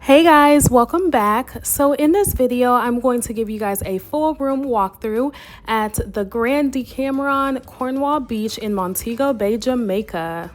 Hey guys, welcome back. So in this video, I'm going to give you guys a full room walkthrough at the Grand Decameron Cornwall Beach in Montego Bay, Jamaica.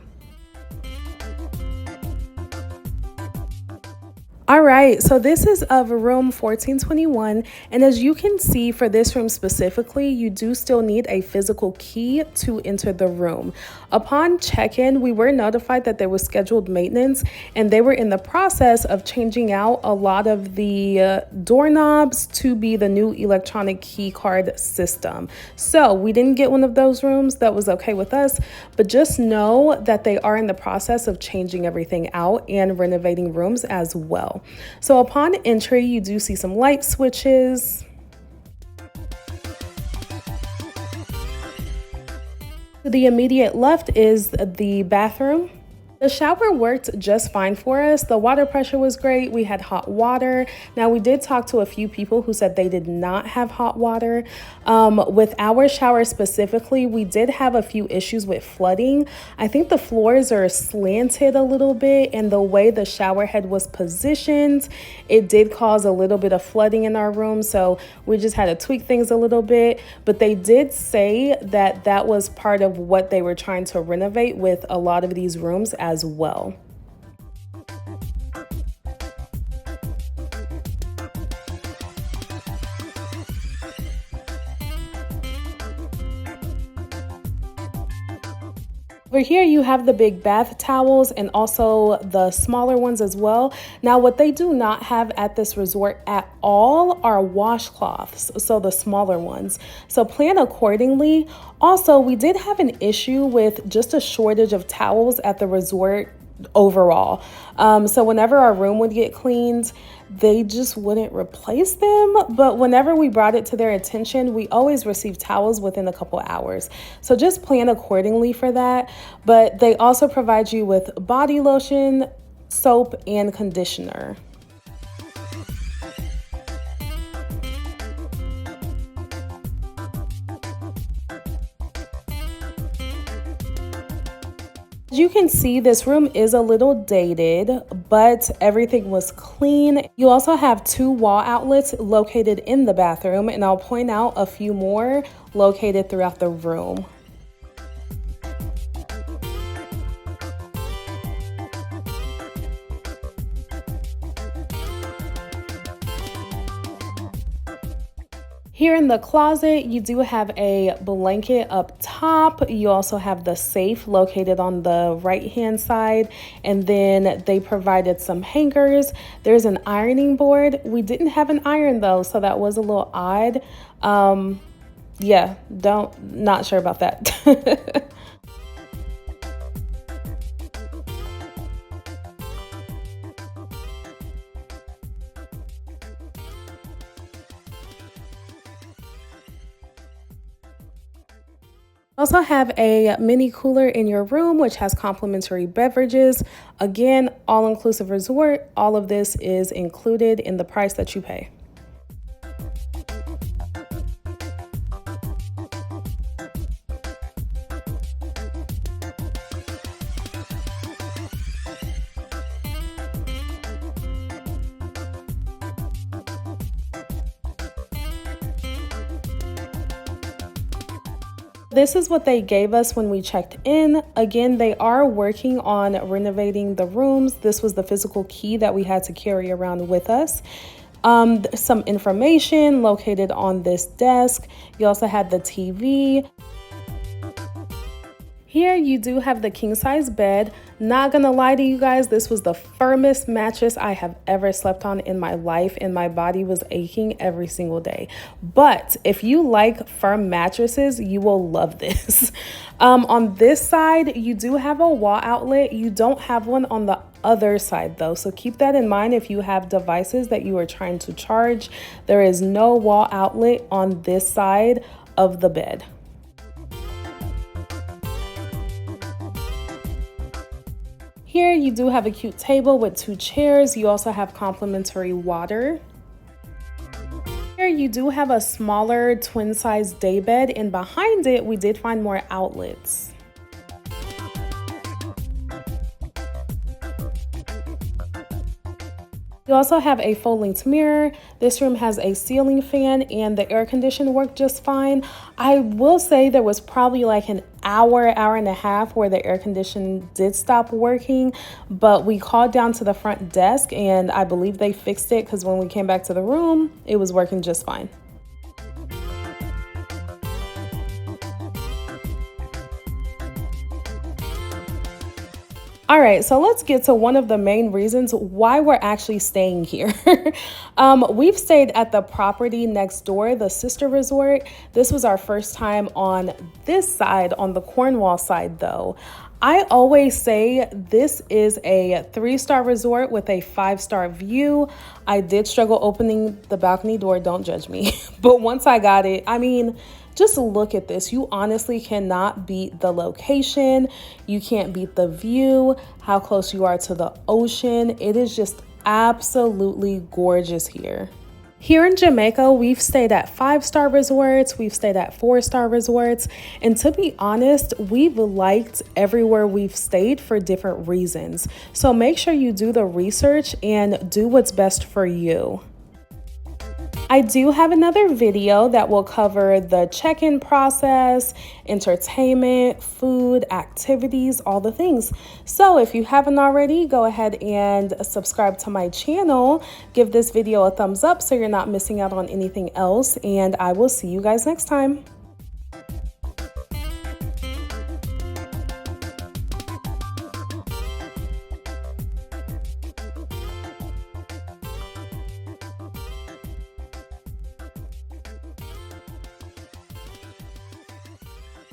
All right, so this is of room 1421, and as you can see for this room specifically, you do still need a physical key to enter the room. Upon check-in, we were notified that there was scheduled maintenance, and they were in the process of changing out a lot of the doorknobs to be the new electronic key card system. So we didn't get one of those rooms. That was okay with us, but just know that they are in the process of changing everything out and renovating rooms as well. So upon entry, you do see some light switches. To the immediate left is the bathroom. The shower worked just fine for us. The water pressure was great. We had hot water. Now, we did talk to a few people who said they did not have hot water. With our shower specifically, we did have a few issues with flooding. I think the floors are slanted a little bit, and the way the shower head was positioned, it did cause a little bit of flooding in our room. So we just had to tweak things a little bit. But they did say that that was part of what they were trying to renovate with a lot of these rooms as well. Over here, you have the big bath towels and also the smaller ones as well. Now, what they do not have at this resort at all are washcloths, so the smaller ones. So plan accordingly. Also, we did have an issue with just a shortage of towels at the resort overall. So whenever our room would get cleaned, they just wouldn't replace them. But whenever we brought it to their attention, we always received towels within a couple hours. So just plan accordingly for that. But they also provide you with body lotion, soap, and conditioner. As you can see, this room is a little dated, but everything was clean. You also have 2 wall outlets located in the bathroom, and I'll point out a few more located throughout the room. Here in the closet, you do have a blanket up top. You also have the safe located on the right-hand side, and then they provided some hangers. There's an ironing board. We didn't have an iron though, so that was a little odd. Yeah, not sure about that. Also have a mini cooler in your room, which has complimentary beverages. Again, all-inclusive resort. All of this is included in the price that you pay. This is what they gave us when we checked in. Again, they are working on renovating the rooms. This was the physical key that we had to carry around with us. Some information located on this desk. You also had the TV. Here you do have the king size bed. Not gonna lie to you guys, this was the firmest mattress I have ever slept on in my life, and my body was aching every single day. But if you like firm mattresses, you will love this. On this side, you do have a wall outlet. You don't have one on the other side though, so keep that in mind if you have devices that you are trying to charge. There is no wall outlet on this side of the bed. Here you do have a cute table with 2 chairs. You also have complimentary water. Here you do have a smaller twin size day bed, and behind it we did find more outlets. You also have a full-length mirror. This room has a ceiling fan and the air conditioner worked just fine. I will say there was probably like an hour and a half where the air conditioning did stop working, but we called down to the front desk and I believe they fixed it because when we came back to the room, it was working just fine. All right, so let's get to one of the main reasons why we're actually staying here. We've stayed at the property next door, the sister resort. This was our first time on this side, on the Cornwall side though. I always say this is a 3-star resort with a 5-star view. I did struggle opening the balcony door, don't judge me. But once I got it, I mean, just look at this. You honestly cannot beat the location. You can't beat the view, how close you are to the ocean. It is just absolutely gorgeous here. Here in Jamaica, we've stayed at 5-star resorts, we've stayed at 4-star resorts, and to be honest, we've liked everywhere we've stayed for different reasons. So make sure you do the research and do what's best for you. I do have another video that will cover the check-in process, entertainment, food, activities, all the things. So if you haven't already, go ahead and subscribe to my channel. Give this video a thumbs up so you're not missing out on anything else, and I will see you guys next time.